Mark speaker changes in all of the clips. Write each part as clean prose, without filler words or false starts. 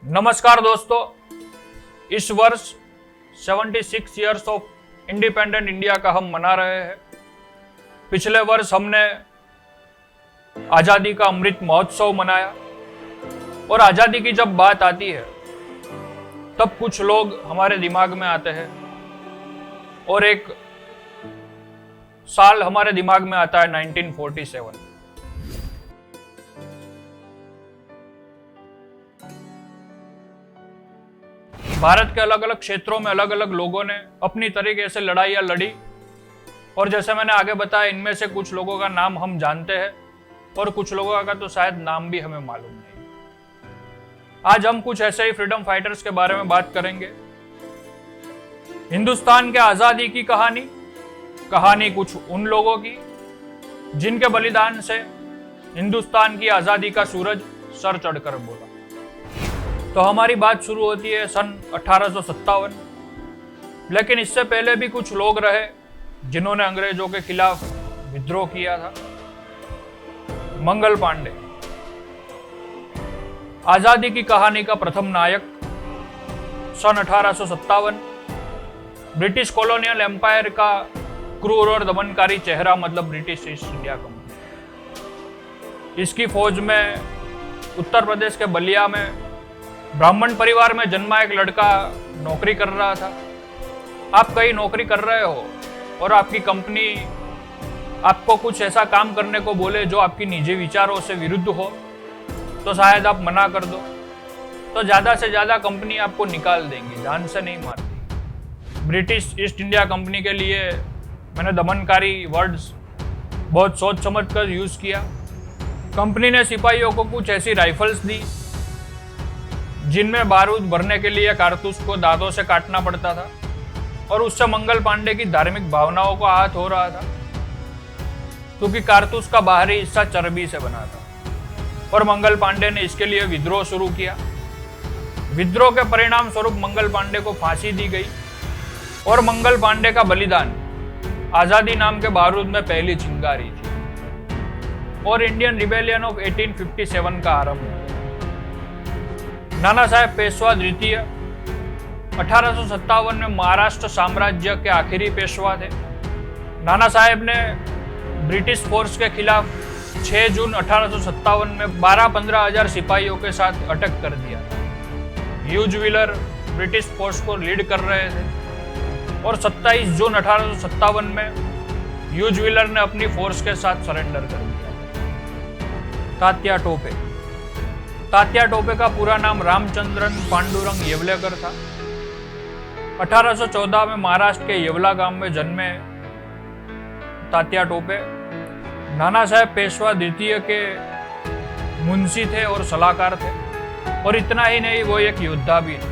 Speaker 1: नमस्कार दोस्तों, इस वर्ष 76 ईयर्स ऑफ इंडिपेंडेंट इंडिया का हम मना रहे हैं। पिछले वर्ष हमने आज़ादी का अमृत महोत्सव मनाया और आज़ादी की जब बात आती है तब कुछ लोग हमारे दिमाग में आते हैं और एक साल हमारे दिमाग में आता है 1947। भारत के अलग अलग क्षेत्रों में अलग अलग लोगों ने अपनी तरीके से लड़ाइयाँ लड़ी और जैसे मैंने आगे बताया, इनमें से कुछ लोगों का नाम हम जानते हैं और कुछ लोगों का तो शायद नाम भी हमें मालूम नहीं। आज हम कुछ ऐसे ही फ्रीडम फाइटर्स के बारे में बात करेंगे। हिंदुस्तान के आज़ादी की कहानी कुछ उन लोगों की जिनके बलिदान से हिंदुस्तान की आज़ादी का सूरज सर चढ़कर बोला। तो हमारी बात शुरू होती है सन 1857, लेकिन इससे पहले भी कुछ लोग रहे जिन्होंने अंग्रेजों के खिलाफ विद्रोह किया था। मंगल पांडे आजादी की कहानी का प्रथम नायक। सन 1857 ब्रिटिश कॉलोनियल एम्पायर का क्रूर और दमनकारी चेहरा मतलब ब्रिटिश ईस्ट इंडिया कंपनी। इसकी फौज में उत्तर प्रदेश के बलिया में ब्राह्मण परिवार में जन्मा एक लड़का नौकरी कर रहा था। आप कहीं नौकरी कर रहे हो और आपकी कंपनी आपको कुछ ऐसा काम करने को बोले जो आपकी निजी विचारों से विरुद्ध हो, तो शायद आप मना कर दो, तो ज़्यादा से ज़्यादा कंपनी आपको निकाल देंगी, जान से नहीं मारती। ब्रिटिश ईस्ट इंडिया कंपनी के लिए मैंने दमनकारी वर्ड्स बहुत सोच समझ कर यूज़ किया। कंपनी ने सिपाहियों को कुछ ऐसी राइफल्स दी जिनमें बारूद भरने के लिए कारतूस को दांतों से काटना पड़ता था और उससे मंगल पांडे की धार्मिक भावनाओं को आहत हो रहा था, क्योंकि कारतूस का बाहरी हिस्सा चर्बी से बना था। और मंगल पांडे ने इसके लिए विद्रोह शुरू किया। विद्रोह के परिणाम स्वरूप मंगल पांडे को फांसी दी गई और मंगल पांडे का बलिदान आजादी नाम के बारूद में पहली चिंगारी थी और इंडियन रिबेलियन ऑफ 1857 का आरंभ हुआ। नाना साहेब पेशवा द्वितीय 1857 में महाराष्ट्र साम्राज्य के आखिरी पेशवा थे। नाना साहेब ने ब्रिटिश फोर्स के खिलाफ 6 जून 1857 में 12-15 हजार सिपाहियों के साथ अटैक कर दिया। ह्यूज व्हीलर ब्रिटिश फोर्स को लीड कर रहे थे और 27 जून 1857 में ह्यूज व्हीलर ने अपनी फोर्स के साथ सरेंडर कर दिया। तात्या टोपे का पूरा नाम रामचंद्रन पांडुरंग येवलेकर था। 1814 में महाराष्ट्र के येवला गांव में जन्मे तात्या टोपे नाना साहेब पेशवा द्वितीय के मुंशी थे और सलाहकार थे। और इतना ही नहीं, वो एक योद्धा भी थे,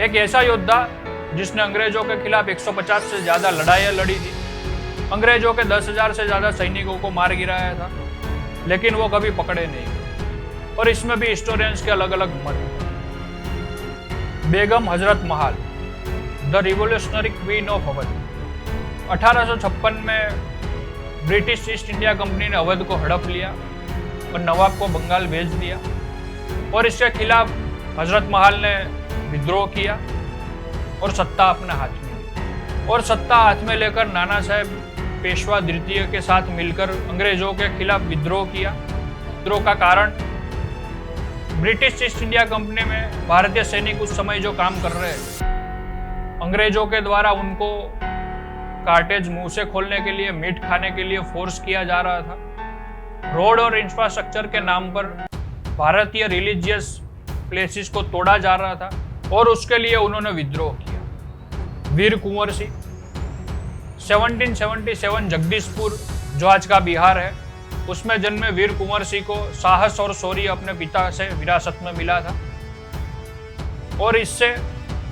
Speaker 1: एक ऐसा योद्धा जिसने अंग्रेजों के खिलाफ 150 से ज्यादा लड़ाइयाँ लड़ी थी, अंग्रेजों के 10,000 से ज्यादा सैनिकों को मार गिराया था, लेकिन वो कभी पकड़े नहीं। और इसमें भी हिस्टोरियंस के अलग अलग मत। Begum Hazrat Mahal, the revolutionary queen of Awadh. 1856 में ब्रिटिश ईस्ट इंडिया कंपनी ने अवध को हड़प लिया और नवाब को बंगाल भेज दिया और इसके खिलाफ हजरत महल ने विद्रोह किया और सत्ता अपने हाथ में ली। और सत्ता हाथ में लेकर नाना साहेब पेशवा द्वितीय के साथ मिलकर अंग्रेजों के खिलाफ विद्रोह किया। विद्रोह का कारण ब्रिटिश ईस्ट इंडिया कंपनी में भारतीय सैनिक उस समय जो काम कर रहे थे, अंग्रेजों के द्वारा उनको कार्टेज मुंह से खोलने के लिए, मीट खाने के लिए फोर्स किया जा रहा था। रोड और इंफ्रास्ट्रक्चर के नाम पर भारतीय रिलीजियस प्लेसेस को तोड़ा जा रहा था और उसके लिए उन्होंने विद्रोह किया। वीर कुंवर सिंह 1777 जगदीशपुर, जो आज का बिहार है, उसमें जन्मे वीर कुंवर सिंह को साहस और शौर्य अपने पिता से विरासत में मिला था और इससे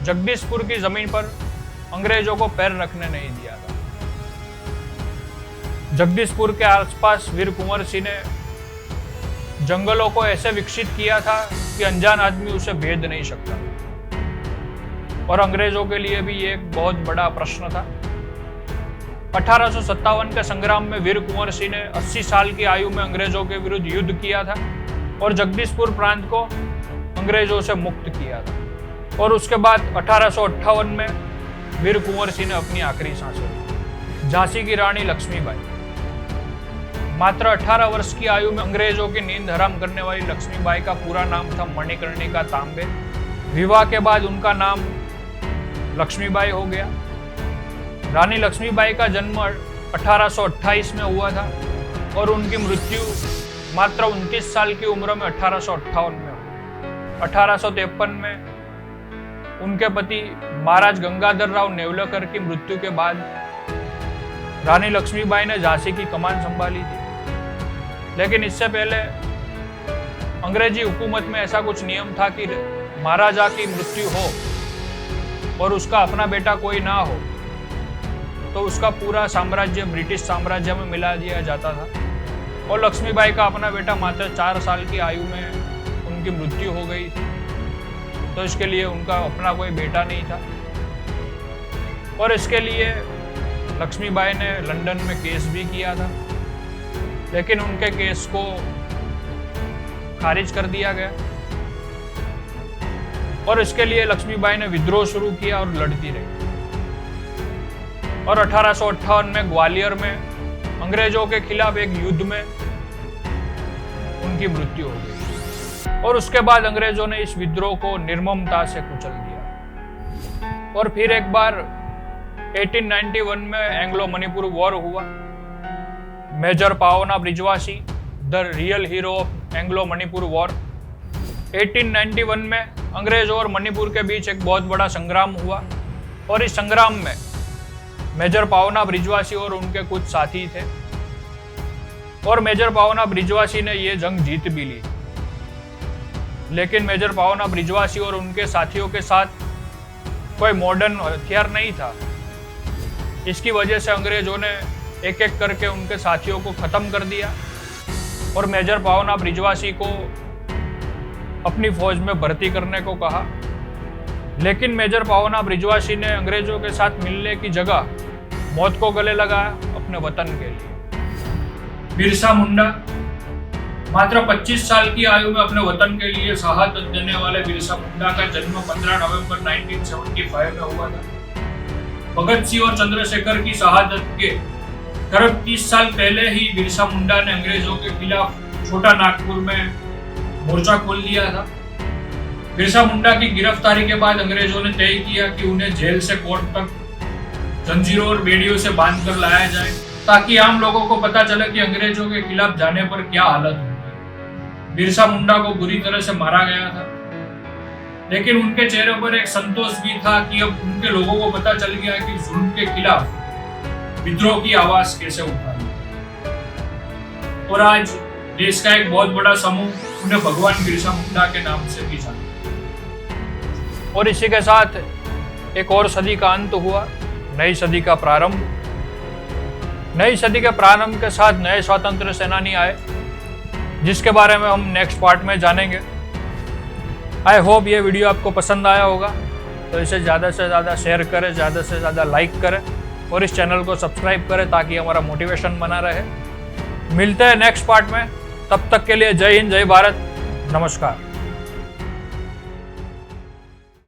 Speaker 1: जगदीशपुर की जमीन पर अंग्रेजों को पैर रखने नहीं दिया था। जगदीशपुर के आसपास वीर कुंवर सिंह ने जंगलों को ऐसे विकसित किया था कि अनजान आदमी उसे भेद नहीं सकता और अंग्रेजों के लिए भी ये एक बहुत बड़ा प्रश्न था। 1857 के संग्राम में वीर कुंवर सिंह ने 80 साल की आयु में अंग्रेजों के विरुद्ध युद्ध किया था और जगदीशपुर प्रांत को अंग्रेजों से मुक्त किया था। और उसके बाद 1858 में वीर कुंवर सिंह ने अपनी आखिरी सांसें ली। झांसी की रानी लक्ष्मीबाई। मात्र 18 वर्ष की आयु में अंग्रेजों की नींद हराम करने वाली लक्ष्मीबाई का पूरा नाम था मणिकर्णिका तांबे। विवाह के बाद उनका नाम लक्ष्मीबाई हो गया। रानी लक्ष्मीबाई का जन्म 1828 में हुआ था और उनकी मृत्यु मात्र 29 साल की उम्र में 1858 में हुई। 1853 में उनके पति महाराज गंगाधर राव नेवलकर की मृत्यु के बाद रानी लक्ष्मीबाई ने झांसी की कमान संभाली थी। लेकिन इससे पहले अंग्रेजी हुकूमत में ऐसा कुछ नियम था कि महाराजा की मृत्यु हो और उसका अपना बेटा कोई ना हो तो उसका पूरा साम्राज्य ब्रिटिश साम्राज्य में मिला दिया जाता था। और लक्ष्मीबाई का अपना बेटा मात्र 4 साल की आयु में उनकी मृत्यु हो गई थी, तो इसके लिए उनका अपना कोई बेटा नहीं था। और इसके लिए लक्ष्मीबाई ने लंदन में केस भी किया था, लेकिन उनके केस को खारिज कर दिया गया। और इसके लिए लक्ष्मीबाई ने विद्रोह शुरू किया और लड़ती रही। और 1858 में ग्वालियर में अंग्रेजों के खिलाफ एक युद्ध में उनकी मृत्यु हो गई। और उसके बाद अंग्रेजों ने इस विद्रोह को निर्ममता से कुचल दिया। और फिर एक बार 1891 में एंग्लो मणिपुर वॉर हुआ। मेजर पावना Brijwasi, the real hero of Anglo Manipur war. 1891 में अंग्रेजों और मणिपुर के बीच एक बहुत बड़ा संग्राम हुआ और इस संग्राम में मेजर पावना ब्रिजवासी और उनके कुछ साथी थे और मेजर पावना ब्रिजवासी ने यह जंग जीत भी ली। लेकिन मेजर पावना ब्रिजवासी और उनके साथियों के साथ कोई मॉडर्न हथियार नहीं था। इसकी वजह से अंग्रेजों ने एक एक करके उनके साथियों को खत्म कर दिया और मेजर पावना ब्रिजवासी को अपनी फौज में भर्ती करने को कहा। लेकिन मेजर पावना ब्रिजवासी ने अंग्रेजों के साथ मिलने की जगह मौत को गले लगाया अपने वतन के लिए। बिरसा मुंडा। मात्र 25 साल की आयु में अपने वतन के लिए शहादत देने वाले बिरसा मुंडा का जन्म 15 नवंबर 1975 में हुआ था। भगत सिंह और चंद्रशेखर की शहादत के करीब 30 साल पहले ही बिरसा मुंडा ने अंग्रेजों के खिलाफ छोटा नागपुर में मोर्चा खोल दिया था। बिरसा मुंडा की गिरफ्तारी के बाद अंग्रेजों ने तय किया कि उन्हें जेल से कोर्ट तक जंजीरों और बेड़ियों से बांध कर लाया जाए, ताकि आम लोगों को पता चले कि अंग्रेजों के खिलाफ जाने पर क्या हालत होगी। बिरसा मुंडा को बुरी तरह से मारा गया था, लेकिन उनके चेहरे पर एक संतोष भी था कि अब उनके लोगों को पता चल गया कि जुल्म के खिलाफ विद्रोह की आवाज कैसे उठानी। और आज देश का एक बहुत बड़ा समूह उन्हें भगवान बिरसा मुंडा के नाम से भी जानता। और इसी के साथ एक और सदी का अंत हुआ, नई सदी का प्रारंभ। नई सदी के प्रारंभ के साथ नए स्वतंत्र सेनानी आए, जिसके बारे में हम नेक्स्ट पार्ट में जानेंगे। आई होप ये वीडियो आपको पसंद आया होगा, तो इसे ज़्यादा से ज़्यादा शेयर करें, ज़्यादा से ज़्यादा लाइक करें और इस चैनल को सब्सक्राइब करें ताकि हमारा मोटिवेशन बना रहे। मिलते हैं नेक्स्ट पार्ट में, तब तक के लिए जय हिंद, जय भारत, नमस्कार।